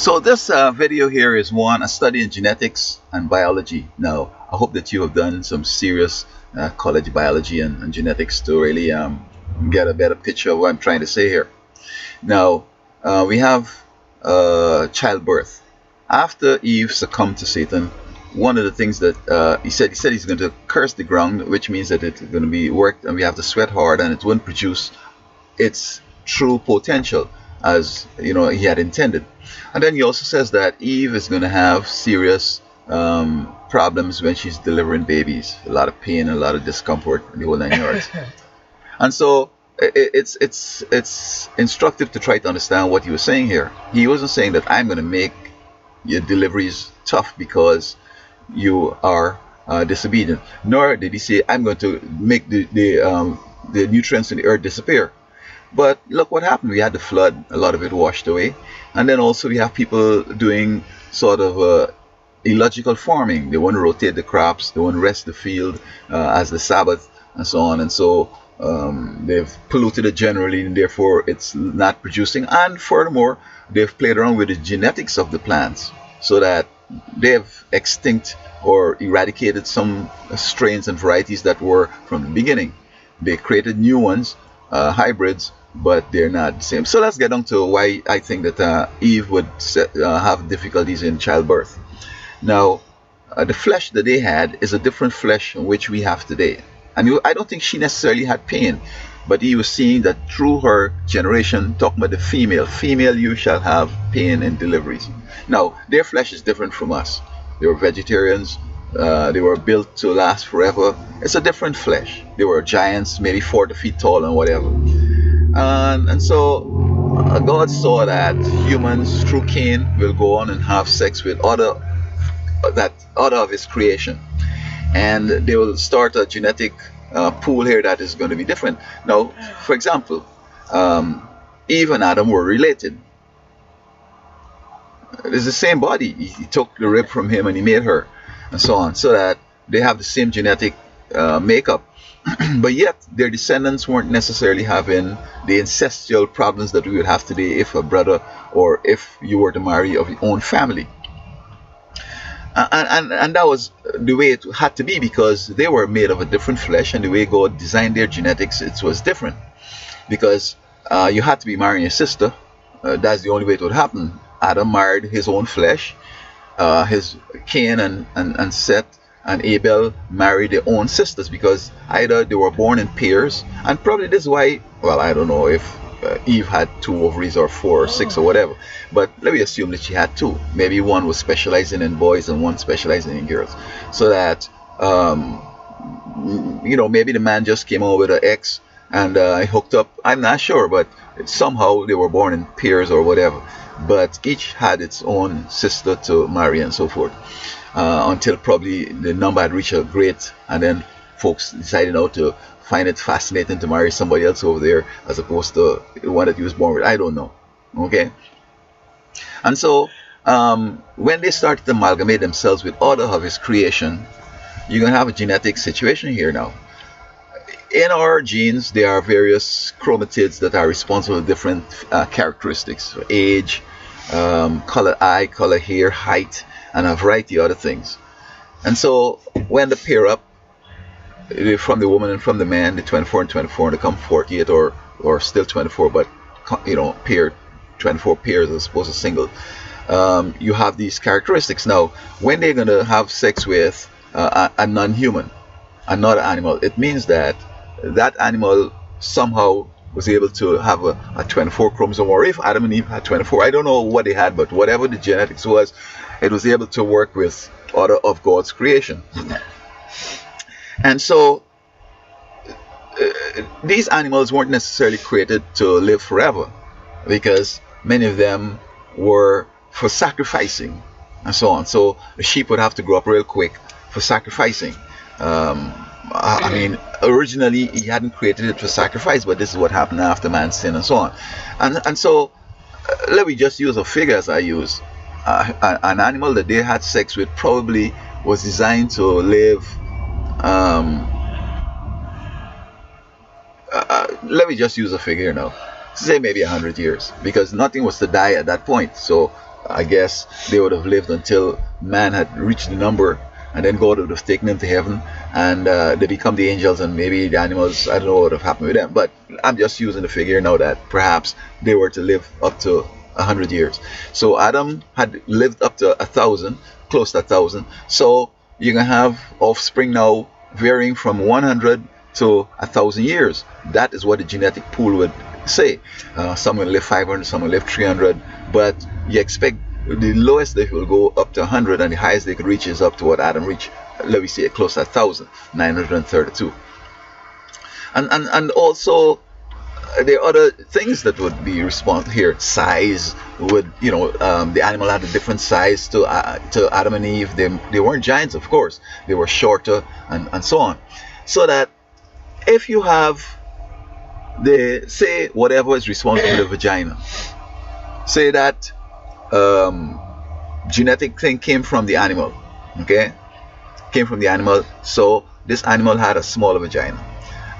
So this video here is a study in genetics and biology. Now, I hope that you have done some serious college biology and genetics to really get a better picture of what I'm trying to say here. Now, we have childbirth. After Eve succumbed to Satan, one of the things that he said he's going to curse the ground, which means that it's going to be worked and we have to sweat hard and it won't produce its true potential as he had intended. And then he also says that Eve is going to have serious problems when she's delivering babies, a lot of pain, a lot of discomfort, and the whole nine yards. And so it's instructive to try to understand what he was saying here. He wasn't saying that I'm going to make your deliveries tough because you are disobedient, nor did he say I'm going to make the nutrients in the earth disappear. But look what happened. We had the flood, a lot of it washed away. And then also we have people doing sort of illogical farming. They want to rotate the crops, they want to rest the field as the Sabbath and so on. And so they've polluted it generally and therefore it's not producing. And furthermore, they've played around with the genetics of the plants so that they've extinct or eradicated some strains and varieties that were from the beginning. They created new ones, hybrids, but they're not the same. So let's get on to why I think that Eve would have difficulties in childbirth. Now, the flesh that they had is a different flesh which we have today. And I don't think she necessarily had pain, but he was seeing that through her generation, talking about the female you shall have pain in deliveries. Now, their flesh is different from us. They were vegetarians. They were built to last forever. It's a different flesh. They were giants, maybe 40 feet tall and whatever. And so God saw that humans through Cain will go on and have sex with other of his creation, and they will start a genetic pool here that is going to be different. Now, for example, Eve and Adam were related. It's the same body. He took the rib from him and he made her, and so on, so that they have the same genetic makeup. But yet their descendants weren't necessarily having the ancestral problems that we would have today if a brother or if you were to marry of your own family. And that was the way it had to be, because they were made of a different flesh, and the way God designed their genetics, it was different. Because you had to be marrying your sister. That's the only way it would happen. Adam married his own flesh. His Cain and Seth and Abel married their own sisters, because either they were born in pairs, and probably this is why, well, I don't know if Eve had 2 ovaries or 4 or 6 or whatever, but let me assume that she had 2. Maybe one was specializing in boys and one specializing in girls, so that maybe the man just came over with an ex and hooked up. I'm not sure, but somehow they were born in pairs or whatever, but each had its own sister to marry and so forth. Until probably the number had reached a great, and then folks decided now to find it fascinating to marry somebody else over there as opposed to the one that he was born with. I don't know. Okay. And so when they started to amalgamate themselves with other of his creation, you're going to have a genetic situation here now. In our genes, there are various chromatids that are responsible for different characteristics: age, color eye, color hair, height, and a variety of other things. And so when they pair up from the woman and from the man, the 24 and 24, and they come 48 or still 24, but paired 24 pairs as opposed to single, you have these characteristics. Now, when they're going to have sex with a non-human, another animal, it means that that animal somehow was able to have a 24 chromosome, or if Adam and Eve had 24, I don't know what they had, but whatever the genetics was, it was able to work with other of God's creation. And so these animals weren't necessarily created to live forever, because many of them were for sacrificing and so on. So the sheep would have to grow up real quick for sacrificing. I mean, originally he hadn't created it for sacrifice, but this is what happened after man's sin and so on. And so let me just use a figure as I use. An animal that they had sex with probably was designed to live, let me just use a figure now, say maybe 100 years, because nothing was to die at that point. So I guess they would have lived until man had reached the number, and then God would have taken them to heaven, and they become the angels, and maybe the animals, I don't know what would have happened with them. But I'm just using the figure now that perhaps they were to live up to 100 years. So Adam had lived up to 1,000, close to 1,000. So you can have offspring now varying from 100 to 1,000 years. That is what the genetic pool would say. Some will live 500, some will live 300, but you expect the lowest they will go up to 100, and the highest they could reach is up to what Adam reached. Let me say close to 1,000, 932. And also there are other things that would be responsible here. Size would, the animal had a different size to Adam and Eve. They weren't giants, of course. They were shorter, and so on. So that if you have say whatever is responsible for the vagina, say that genetic thing came from the animal, okay? Came from the animal, so this animal had a smaller vagina.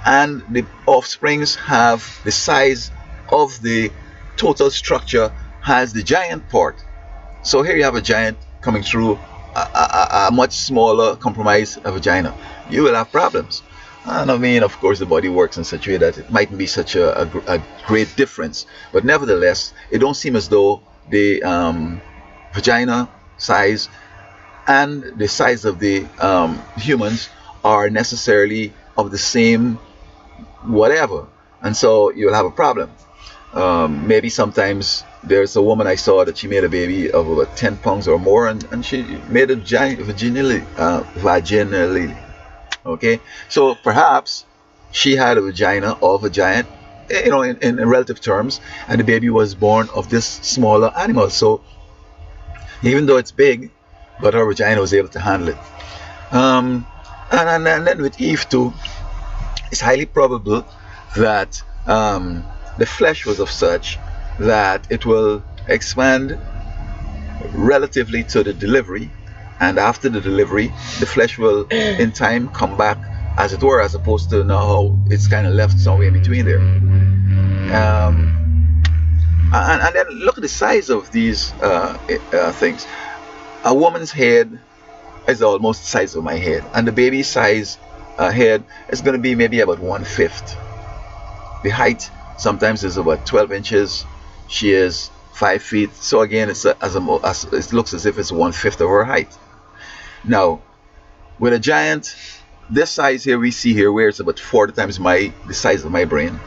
And the offsprings have the size of the total structure has the giant part. So here you have a giant coming through a much smaller, compromised vagina. You will have problems. And I mean, of course, the body works in such a way that it mightn't be such a great difference. But nevertheless, it don't seem as though the vagina size and the size of the humans are necessarily of the same whatever. And so you'll have a problem. Maybe sometimes there's a woman I saw that she made a baby of about 10 pounds or more, and she made it vaginally. Okay, so perhaps she had a vagina of a giant, in relative terms, and the baby was born of this smaller animal. So even though it's big, but her vagina was able to handle it. And then with Eve too, it's highly probable that the flesh was of such that it will expand relatively to the delivery, and after the delivery the flesh will in time come back, as it were, as opposed to now how it's kind of left somewhere in between there. And then look at the size of these things. A woman's head is almost the size of my head, and the baby's size head is going to be maybe about 1/5. The height sometimes is about 12 inches. She is 5 feet. So again, it looks as if it's 1/5 of her height. Now, with a giant this size here, we see here where it's about 40 times the size of my brain.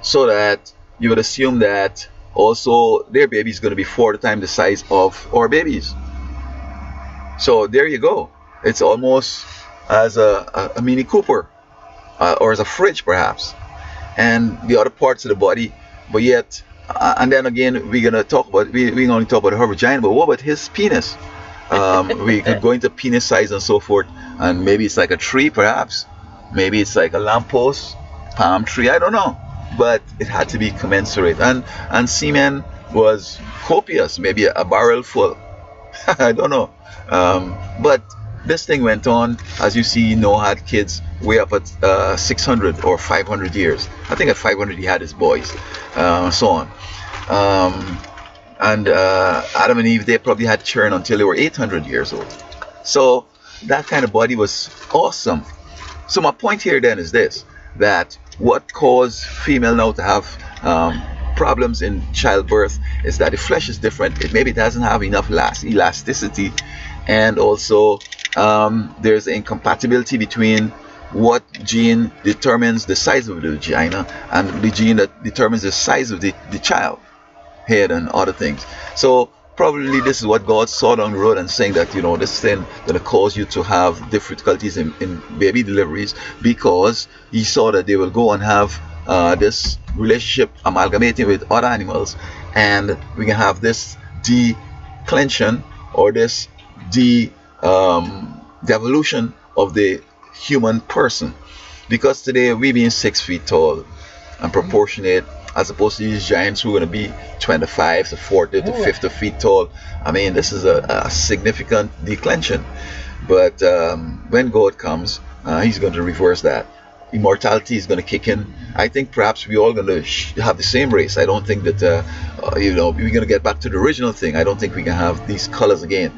So that you would assume that also their baby is going to be 40 times the size of our babies. So there you go. It's almost as a Mini Cooper, or as a fridge perhaps, and the other parts of the body. But yet, and then again, we're only talk about her vagina, but what about his penis? We could go into penis size and so forth, and maybe it's like a tree perhaps, maybe it's like a lamppost, palm tree, I don't know, but it had to be commensurate. And semen was copious, maybe a barrel full. I don't know, but this thing went on. As you see, Noah had kids way up at 600 or 500 years. I think at 500 he had his boys, so on. And Adam and Eve, they probably had children until they were 800 years old. So that kind of body was awesome. So my point here then is this, that what caused female now to have problems in childbirth is that the flesh is different. Maybe it doesn't have enough elasticity, and also there's incompatibility between what gene determines the size of the vagina and the gene that determines the size of the child head and other things. So probably this is what God saw down the road and saying that, this thing gonna cause you to have difficulties in baby deliveries, because he saw that they will go and have this relationship amalgamating with other animals, and we can have this declension or this devolution of the human person, because today we being 6 feet tall and proportionate, as opposed to these giants who are going to be 25 to 40 to 50 feet tall. I mean, this is a significant declension. But when God comes, he's going to reverse that. immortality is going to kick in. I think perhaps we're all going to have the same race. I don't think that we're going to get back to the original thing. I don't think we can have these colors again.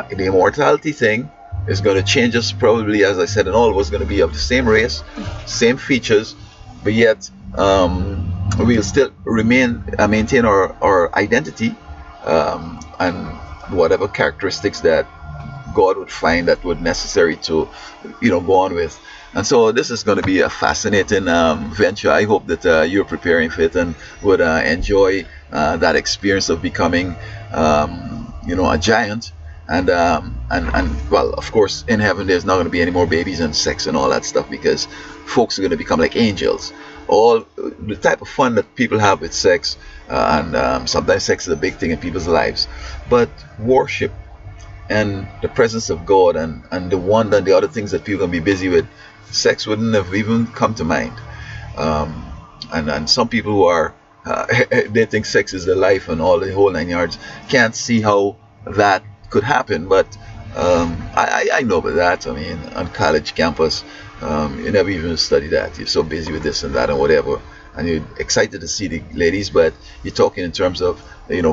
The immortality thing is going to change us probably, as I said, and all of us going to be of the same race, same features, but yet we'll still maintain our identity, and whatever characteristics that God would find that would necessary to go on with. And so this is going to be a fascinating venture. I hope that you're preparing for it and would enjoy that experience of becoming a giant. And well, of course, in heaven there's not going to be any more babies and sex and all that stuff, because folks are going to become like angels. All the type of fun that people have with sex, and sometimes sex is a big thing in people's lives, but worship and the presence of God and the one and the other things that people can be busy with, sex wouldn't have even come to mind. And some people who are they think sex is the life and all the whole 9 yards can't see how that could happen. But I know about that. I mean, on college campus, you never even study that. You're so busy with this and that and whatever, and you're excited to see the ladies, but you're talking in terms of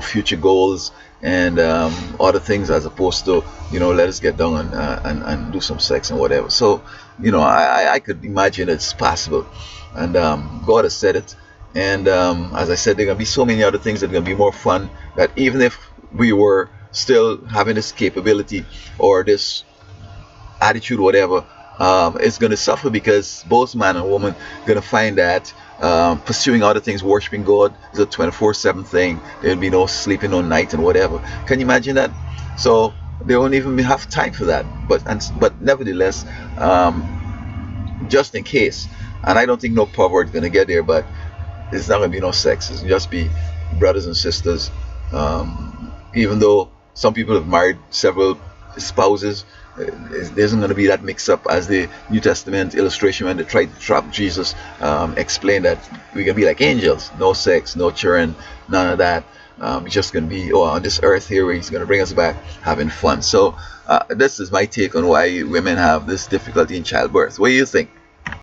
future goals and other things, as opposed to let us get down and do some sex and whatever. So I could imagine it's possible, and God has said it. And as I said, there are going to be so many other things that are going to be more fun, that even if we were still having this capability or this attitude, whatever, it's going to suffer, because both man and woman are going to find that pursuing other things, worshiping God, is a 24/7 thing. There'll be no sleeping, no night and whatever. Can you imagine that? So they won't even have time for that. But nevertheless, just in case, and I don't think no pervert going to get there, but it's not going to be no sex. It's just be brothers and sisters. Even though some people have married several spouses, there isn't going to be that mix-up as the New Testament illustration when they tried to trap Jesus explained that we're going to be like angels. No sex, no children, none of that. It's just going to be on this earth here where he's going to bring us back having fun. So this is my take on why women have this difficulty in childbirth. What do you think?